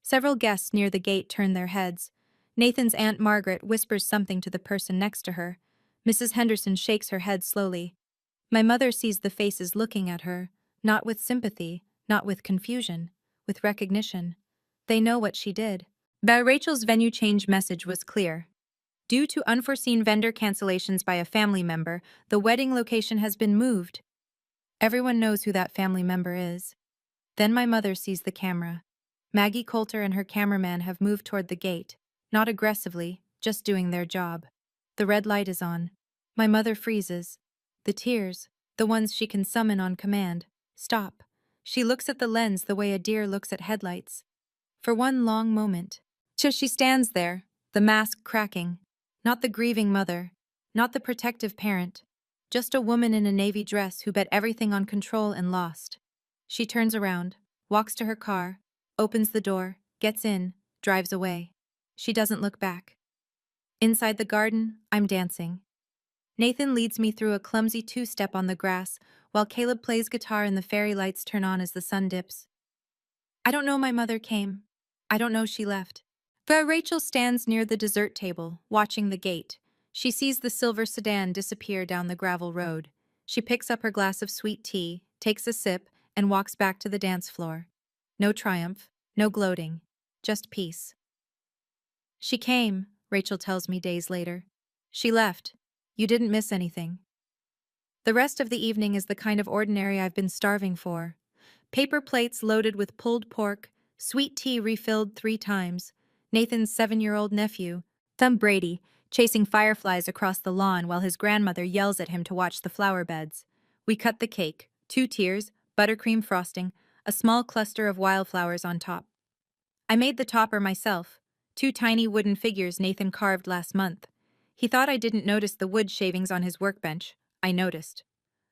Several guests near the gate turn their heads. Nathan's Aunt Margaret whispers something to the person next to her. Mrs. Henderson shakes her head slowly. My mother sees the faces looking at her, not with sympathy, not with confusion, with recognition. They know what she did. But Rachel's venue change message was clear. Due to unforeseen vendor cancellations by a family member, the wedding location has been moved. Everyone knows who that family member is. Then my mother sees the camera. Maggie Coulter and her cameraman have moved toward the gate, not aggressively, just doing their job. The red light is on. My mother freezes. The tears, the ones she can summon on command, stop. She looks at the lens the way a deer looks at headlights. For one long moment. Just she stands there, the mask cracking. Not the grieving mother, not the protective parent, just a woman in a navy dress who bet everything on control and lost. She turns around, walks to her car, opens the door, gets in, drives away. She doesn't look back. Inside the garden, I'm dancing. Nathan leads me through a clumsy two-step on the grass, while Caleb plays guitar and the fairy lights turn on as the sun dips. I don't know my mother came. I don't know she left. But Rachel stands near the dessert table, watching the gate. She sees the silver sedan disappear down the gravel road. She picks up her glass of sweet tea, takes a sip, and walks back to the dance floor. No triumph, no gloating, just peace. She came, Rachel tells me days later. She left. You didn't miss anything. The rest of the evening is the kind of ordinary I've been starving for. Paper plates loaded with pulled pork, sweet tea refilled 3 times, Nathan's 7-year-old nephew, Tom Brady, chasing fireflies across the lawn while his grandmother yells at him to watch the flower beds. We cut the cake, 2 tiers, buttercream frosting, a small cluster of wildflowers on top. I made the topper myself, 2 tiny wooden figures Nathan carved last month. He thought I didn't notice the wood shavings on his workbench. I noticed.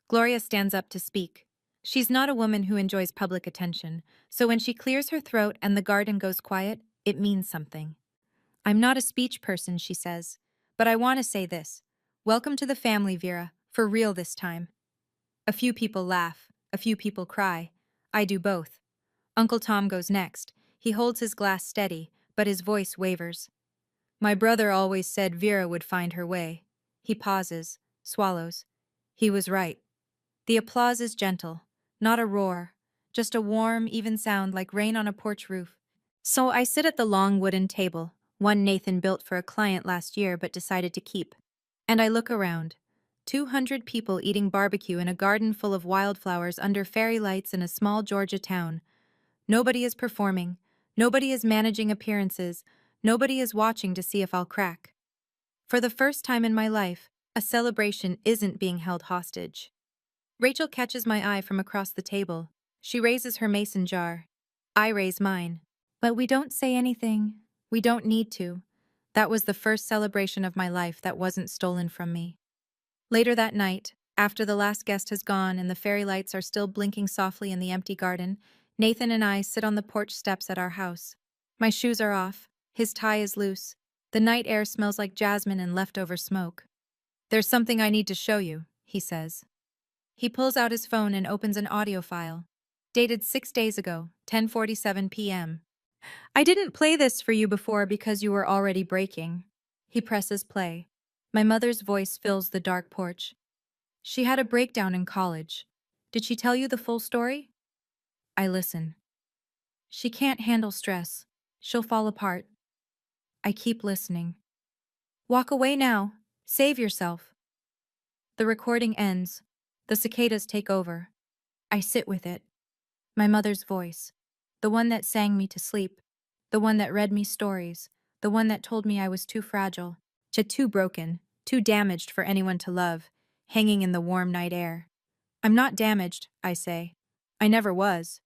Gloria stands up to speak. She's not a woman who enjoys public attention, so when she clears her throat and the garden goes quiet, it means something. I'm not a speech person, she says, but I want to say this. Welcome to the family, Vera, for real this time. A few people laugh, a few people cry. I do both. Uncle Tom goes next. He holds his glass steady, but his voice wavers. My brother always said Vera would find her way. He pauses, swallows. He was right. The applause is gentle, not a roar, just a warm, even sound like rain on a porch roof. So I sit at the long wooden table, one Nathan built for a client last year but decided to keep. And I look around. 200 people eating barbecue in a garden full of wildflowers under fairy lights in a small Georgia town. Nobody is performing. Nobody is managing appearances. Nobody is watching to see if I'll crack. For the first time in my life, a celebration isn't being held hostage. Rachel catches my eye from across the table. She raises her mason jar. I raise mine. But we don't say anything. We don't need to. That was the first celebration of my life that wasn't stolen from me. Later that night, after the last guest has gone and the fairy lights are still blinking softly in the empty garden, Nathan and I sit on the porch steps at our house. My shoes are off. His tie is loose. The night air smells like jasmine and leftover smoke. There's something I need to show you, he says. He pulls out his phone and opens an audio file. Dated 6 days ago, 10:47 p.m. I didn't play this for you before because you were already breaking. He presses play. My mother's voice fills the dark porch. She had a breakdown in college. Did she tell you the full story? I listen. She can't handle stress. She'll fall apart. I keep listening. Walk away now. Save yourself. The recording ends. The cicadas take over. I sit with it. My mother's voice. The one that sang me to sleep. The one that read me stories. The one that told me I was too fragile, too broken, too damaged for anyone to love, hanging in the warm night air. I'm not damaged, I say. I never was.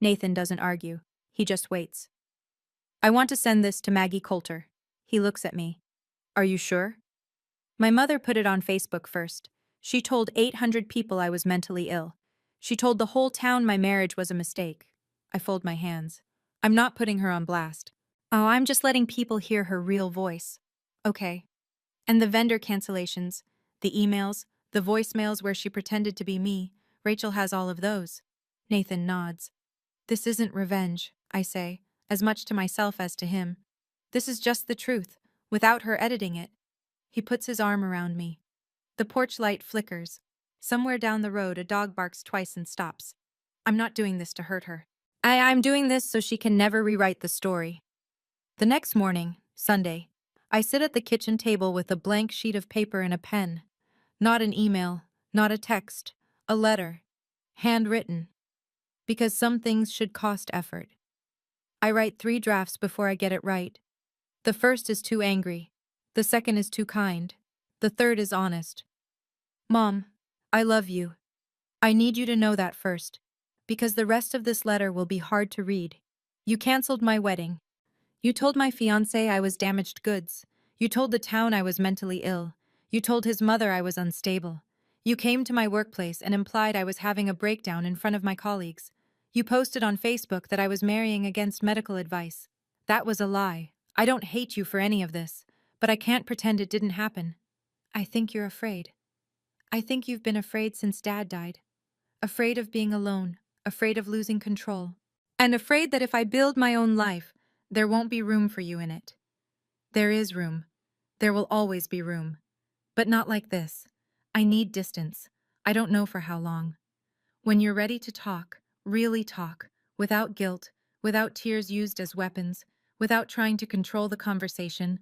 Nathan doesn't argue. He just waits. I want to send this to Maggie Coulter. He looks at me. Are you sure? My mother put it on Facebook first. She told 800 people I was mentally ill. She told the whole town my marriage was a mistake. I fold my hands. I'm not putting her on blast. Oh, I'm just letting people hear her real voice. Okay. And the vendor cancellations, the emails, the voicemails where she pretended to be me, Rachel has all of those. Nathan nods. This isn't revenge, I say, as much to myself as to him. This is just the truth, without her editing it. He puts his arm around me. The porch light flickers. Somewhere down the road, a dog barks twice and stops. I'm not doing this to hurt her. I'm doing this so she can never rewrite the story. The next morning, Sunday, I sit at the kitchen table with a blank sheet of paper and a pen. Not an email, not a text, a letter. Handwritten. Because some things should cost effort. I write 3 drafts before I get it right. The first is too angry. The second is too kind. The third is honest. Mom, I love you. I need you to know that first, because the rest of this letter will be hard to read. You canceled my wedding. You told my fiancé I was damaged goods. You told the town I was mentally ill. You told his mother I was unstable. You came to my workplace and implied I was having a breakdown in front of my colleagues. You posted on Facebook that I was marrying against medical advice. That was a lie. I don't hate you for any of this, but I can't pretend it didn't happen. I think you're afraid. I think you've been afraid since Dad died. Afraid of being alone, afraid of losing control, and afraid that if I build my own life, there won't be room for you in it. There is room. There will always be room. But not like this. I need distance. I don't know for how long. When you're ready to talk, really talk, without guilt, without tears used as weapons, without trying to control the conversation,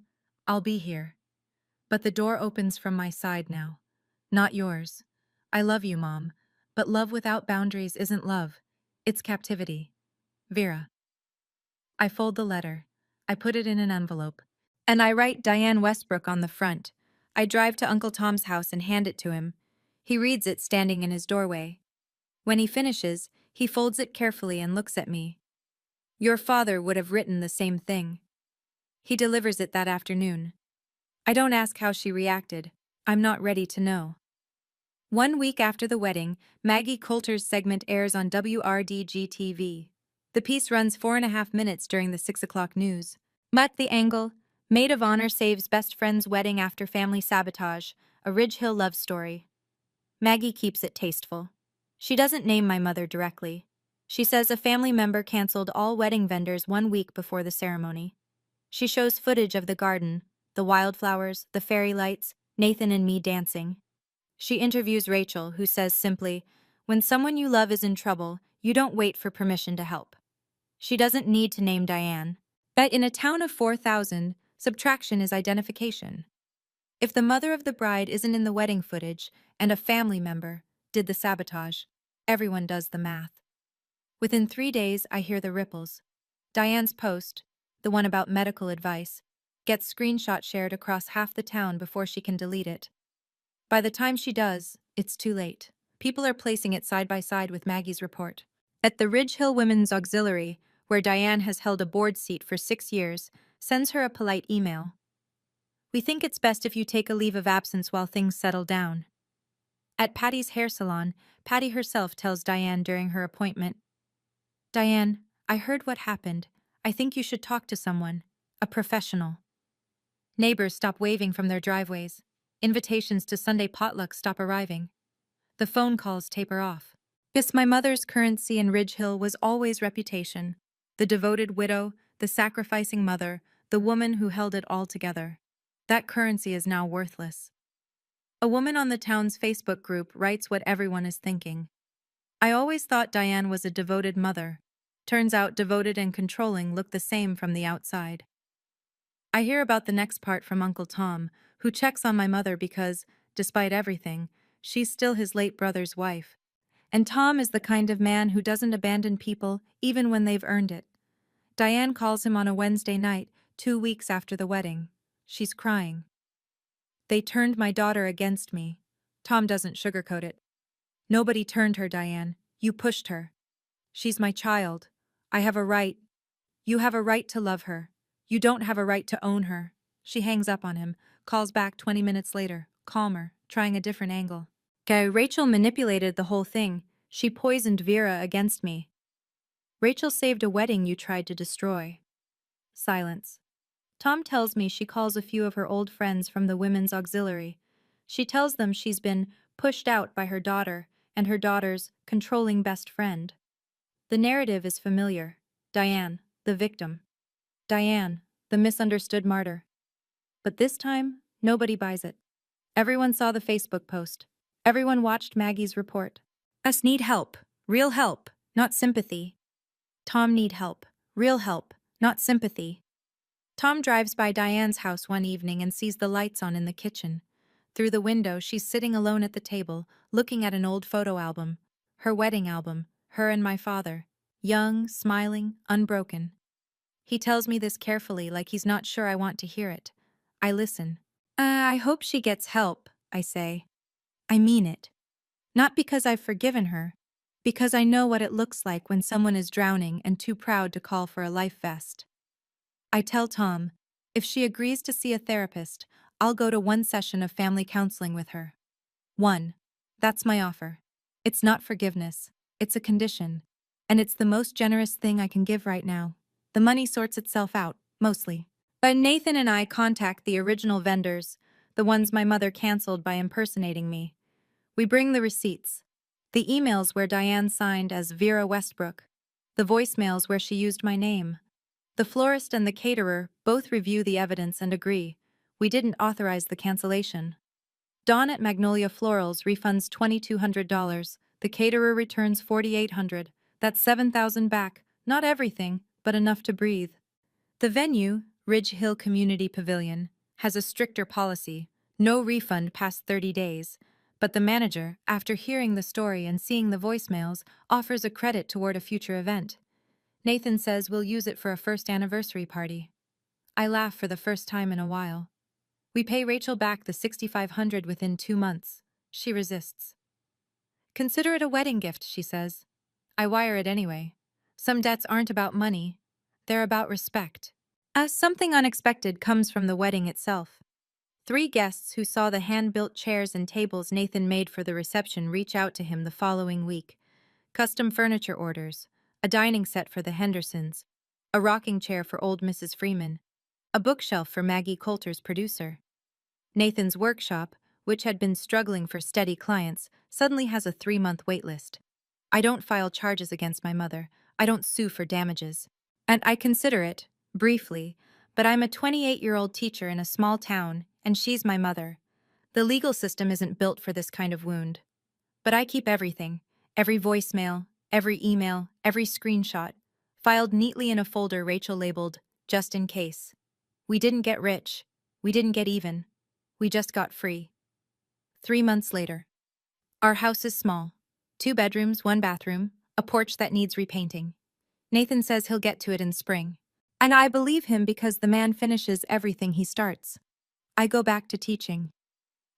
I'll be here. But the door opens from my side now. Not yours. I love you, Mom. But love without boundaries isn't love. It's captivity. Vera. I fold the letter. I put it in an envelope. And I write Diane Westbrook on the front. I drive to Uncle Tom's house and hand it to him. He reads it standing in his doorway. When he finishes, he folds it carefully and looks at me. Your father would have written the same thing. He delivers it that afternoon. I don't ask how she reacted. I'm not ready to know. 1 week after the wedding, Maggie Coulter's segment airs on WRDG-TV. The piece runs 4.5 minutes during the 6 o'clock news. Mutt the Angle, Maid of Honor saves best friend's wedding after family sabotage, a Ridge Hill love story. Maggie keeps it tasteful. She doesn't name my mother directly. She says a family member canceled all wedding vendors 1 week before the ceremony. She shows footage of the garden, the wildflowers, the fairy lights, Nathan and me dancing. She interviews Rachel, who says simply, when someone you love is in trouble, you don't wait for permission to help. She doesn't need to name Diane. But in a town of 4,000, subtraction is identification. If the mother of the bride isn't in the wedding footage and a family member did the sabotage, everyone does the math. Within 3 days, I hear the ripples. Diane's post, the one about medical advice, gets screenshot shared across half the town before she can delete it. By the time she does, it's too late. People are placing it side by side with Maggie's report. At the Ridge Hill Women's Auxiliary, where Diane has held a board seat for 6 years, sends her a polite email. We think it's best if you take a leave of absence while things settle down. At Patty's hair salon, Patty herself tells Diane during her appointment, Diane, I heard what happened. I think you should talk to someone, a professional. Neighbors stop waving from their driveways. Invitations to Sunday potlucks stop arriving. The phone calls taper off. Yes, my mother's currency in Ridge Hill was always reputation. The devoted widow, the sacrificing mother, the woman who held it all together. That currency is now worthless. A woman on the town's Facebook group writes what everyone is thinking. I always thought Diane was a devoted mother. Turns out devoted and controlling look the same from the outside. I hear about the next part from Uncle Tom, who checks on my mother because, despite everything, she's still his late brother's wife. And Tom is the kind of man who doesn't abandon people even when they've earned it. Diane calls him on a Wednesday night, 2 weeks after the wedding. She's crying. They turned my daughter against me. Tom doesn't sugarcoat it. Nobody turned her, Diane. You pushed her. She's my child. I have a right. You have a right to love her. You don't have a right to own her. She hangs up on him, calls back 20 minutes later, calmer, trying a different angle. Rachel manipulated the whole thing. She poisoned Vera against me. Rachel saved a wedding you tried to destroy. Silence. Tom tells me she calls a few of her old friends from the women's auxiliary. She tells them she's been pushed out by her daughter and her daughter's controlling best friend. The narrative is familiar. Diane, the victim. Diane, the misunderstood martyr. But this time, nobody buys it. Everyone saw the Facebook post. Everyone watched Maggie's report. Us need help. Real help, not sympathy. Tom need help. Real help, not sympathy. Tom drives by Diane's house one evening and sees the lights on in the kitchen. Through the window, she's sitting alone at the table, looking at an old photo album. Her wedding album, her and my father. Young, smiling, unbroken. He tells me this carefully, like he's not sure I want to hear it. I listen. I hope she gets help, I say. I mean it. Not because I've forgiven her, because I know what it looks like when someone is drowning and too proud to call for a life vest. I tell Tom, if she agrees to see a therapist, I'll go to one session of family counseling with her. One. That's my offer. It's not forgiveness. It's a condition. And it's the most generous thing I can give right now. The money sorts itself out, mostly. But Nathan and I contact the original vendors, the ones my mother canceled by impersonating me. We bring the receipts. The emails where Diane signed as Vera Westbrook. The voicemails where she used my name. The florist and the caterer both review the evidence and agree. We didn't authorize the cancellation. Dawn at Magnolia Florals refunds $2,200. The caterer returns $4,800. That's $7,000 back. Not everything, but enough to breathe. The venue, Ridge Hill Community Pavilion, has a stricter policy. No refund past 30 days. But the manager, after hearing the story and seeing the voicemails, offers a credit toward a future event. Nathan says we'll use it for a first anniversary party. I laugh for the first time in a while. We pay Rachel back the $6,500 within 2 months. She resists. Consider it a wedding gift, she says. I wire it anyway. Some debts aren't about money. They're about respect. Something unexpected comes from the wedding itself. 3 guests who saw the hand-built chairs and tables Nathan made for the reception reach out to him the following week. Custom furniture orders. A dining set for the Hendersons, a rocking chair for old Mrs. Freeman, a bookshelf for Maggie Coulter's producer. Nathan's workshop, which had been struggling for steady clients, suddenly has a 3-month waitlist. I don't file charges against my mother. I don't sue for damages. And I consider it, briefly, but I'm a 28-year-old teacher in a small town, and she's my mother. The legal system isn't built for this kind of wound. But I keep everything, every voicemail, every email, every screenshot, filed neatly in a folder Rachel labeled, just in case. We didn't get rich. We didn't get even. We just got free. 3 months later. Our house is small. 2 bedrooms, 1 bathroom, a porch that needs repainting. Nathan says he'll get to it in spring. And I believe him because the man finishes everything he starts. I go back to teaching.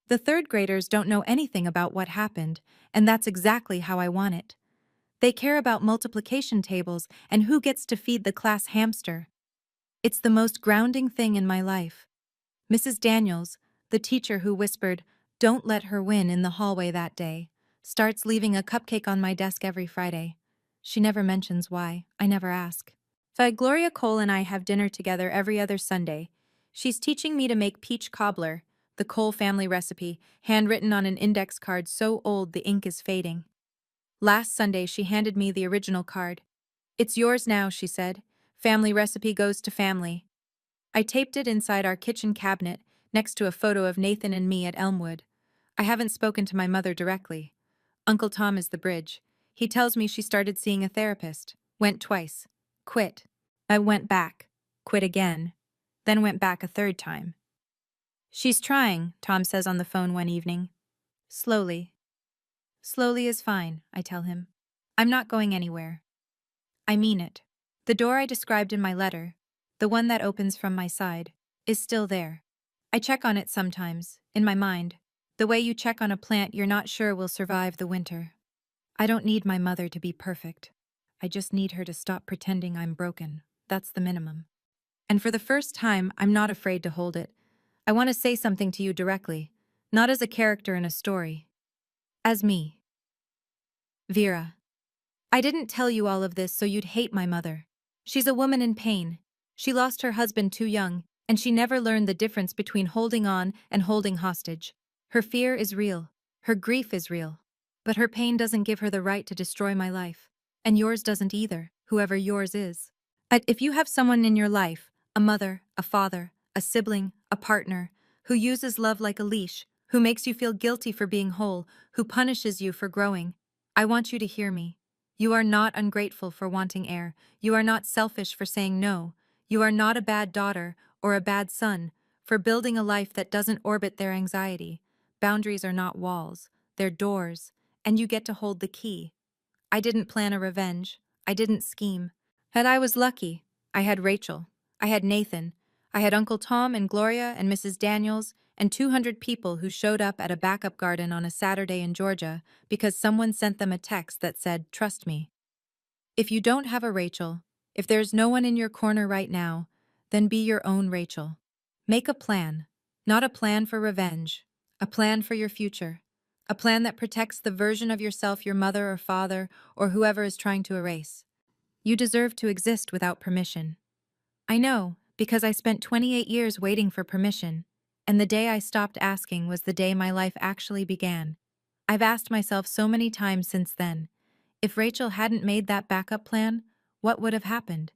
The 3rd graders don't know anything about what happened, and that's exactly how I want it. They care about multiplication tables and who gets to feed the class hamster. It's the most grounding thing in my life. Mrs. Daniels, the teacher who whispered, "Don't let her win" in the hallway that day, starts leaving a cupcake on my desk every Friday. She never mentions why. I never ask. Gloria Cole and I have dinner together every other Sunday. She's teaching me to make peach cobbler, the Cole family recipe, handwritten on an index card so old the ink is fading. Last Sunday, she handed me the original card. "It's yours now," she said. "Family recipe goes to family." I taped it inside our kitchen cabinet, next to a photo of Nathan and me at Elmwood. I haven't spoken to my mother directly. Uncle Tom is the bridge. He tells me she started seeing a therapist. Went twice. Quit. I went back. Quit again. Then went back a 3rd time. "She's trying," Tom says on the phone one evening. Slowly. Slowly is fine, I tell him. I'm not going anywhere. I mean it. The door I described in my letter, the one that opens from my side, is still there. I check on it sometimes, in my mind, the way you check on a plant you're not sure will survive the winter. I don't need my mother to be perfect. I just need her to stop pretending I'm broken. That's the minimum. And for the first time, I'm not afraid to hold it. I want to say something to you directly, not as a character in a story. As me. Vera. I didn't tell you all of this so you'd hate my mother. She's a woman in pain. She lost her husband too young, and she never learned the difference between holding on and holding hostage. Her fear is real. Her grief is real. But her pain doesn't give her the right to destroy my life. And yours doesn't either, whoever yours is. But if you have someone in your life, a mother, a father, a sibling, a partner, who uses love like a leash, who makes you feel guilty for being whole, who punishes you for growing, I want you to hear me. You are not ungrateful for wanting air. You are not selfish for saying no. You are not a bad daughter or a bad son for building a life that doesn't orbit their anxiety. Boundaries are not walls, they're doors, and you get to hold the key. I didn't plan a revenge. I didn't scheme. And I was lucky. I had Rachel. I had Nathan. I had Uncle Tom and Gloria and Mrs. Daniels and 200 people who showed up at a backup garden on a Saturday in Georgia because someone sent them a text that said, "Trust me." If you don't have a Rachel, if there's no one in your corner right now, then be your own Rachel. Make a plan. Not a plan for revenge. A plan for your future. A plan that protects the version of yourself your mother or father or whoever is trying to erase. You deserve to exist without permission. I know, because I spent 28 years waiting for permission, and the day I stopped asking was the day my life actually began. I've asked myself so many times since then, if Rachel hadn't made that backup plan, what would have happened?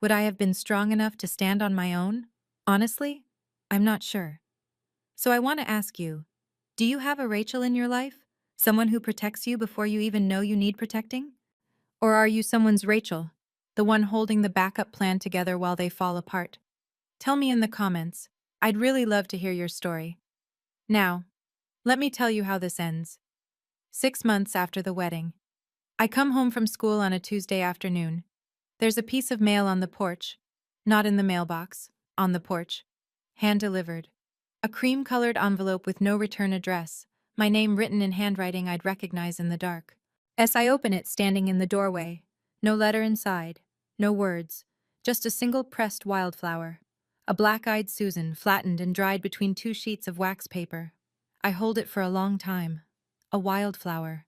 Would I have been strong enough to stand on my own? Honestly, I'm not sure. So I want to ask you, do you have a Rachel in your life? Someone who protects you before you even know you need protecting? Or are you someone's Rachel, the one holding the backup plan together while they fall apart? Tell me in the comments. I'd really love to hear your story. Now, let me tell you how this ends. 6 months after the wedding. I come home from school on a Tuesday afternoon. There's a piece of mail on the porch. Not in the mailbox, on the porch. Hand-delivered. A cream-colored envelope with no return address, my name written in handwriting I'd recognize in the dark. As I open it, standing in the doorway, no letter inside, no words, just a single pressed wildflower. A black-eyed Susan, flattened and dried between two sheets of wax paper. I hold it for a long time. A wildflower.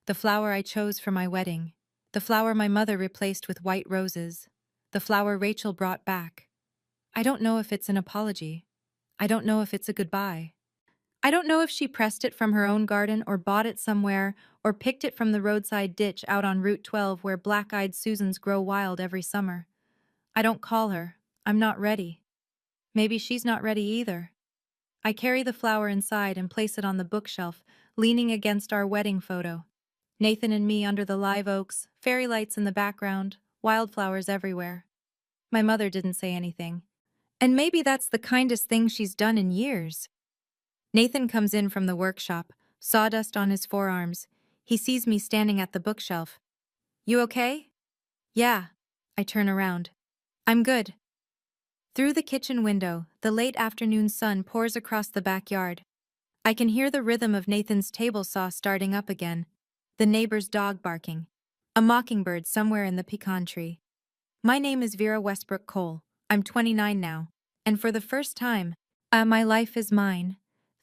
The flower I chose for my wedding. The flower my mother replaced with white roses. The flower Rachel brought back. I don't know if it's an apology. I don't know if it's a goodbye. I don't know if she pressed it from her own garden or bought it somewhere or picked it from the roadside ditch out on Route 12 where black-eyed Susans grow wild every summer. I don't call her. I'm not ready. Maybe she's not ready either. I carry the flower inside and place it on the bookshelf, leaning against our wedding photo. Nathan and me under the live oaks, fairy lights in the background, wildflowers everywhere. My mother didn't say anything. And maybe that's the kindest thing she's done in years. Nathan comes in from the workshop, sawdust on his forearms. He sees me standing at the bookshelf. "You okay?" "Yeah." I turn around. "I'm good." Through the kitchen window, the late afternoon sun pours across the backyard. I can hear the rhythm of Nathan's table saw starting up again, the neighbor's dog barking, a mockingbird somewhere in the pecan tree. My name is Vera Westbrook Cole. I'm 29 now, and for the first time, my life is mine.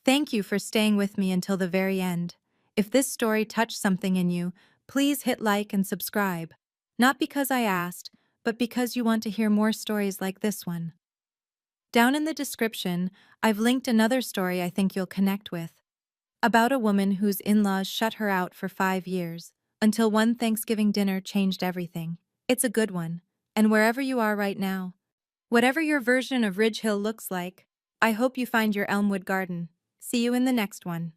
Thank you for staying with me until the very end. If this story touched something in you, please hit like and subscribe. Not because I asked, but because you want to hear more stories like this one. Down in the description, I've linked another story I think you'll connect with. About a woman whose in-laws shut her out for 5 years, until one Thanksgiving dinner changed everything. It's a good one, and wherever you are right now, whatever your version of Ridge Hill looks like, I hope you find your Elmwood garden. See you in the next one.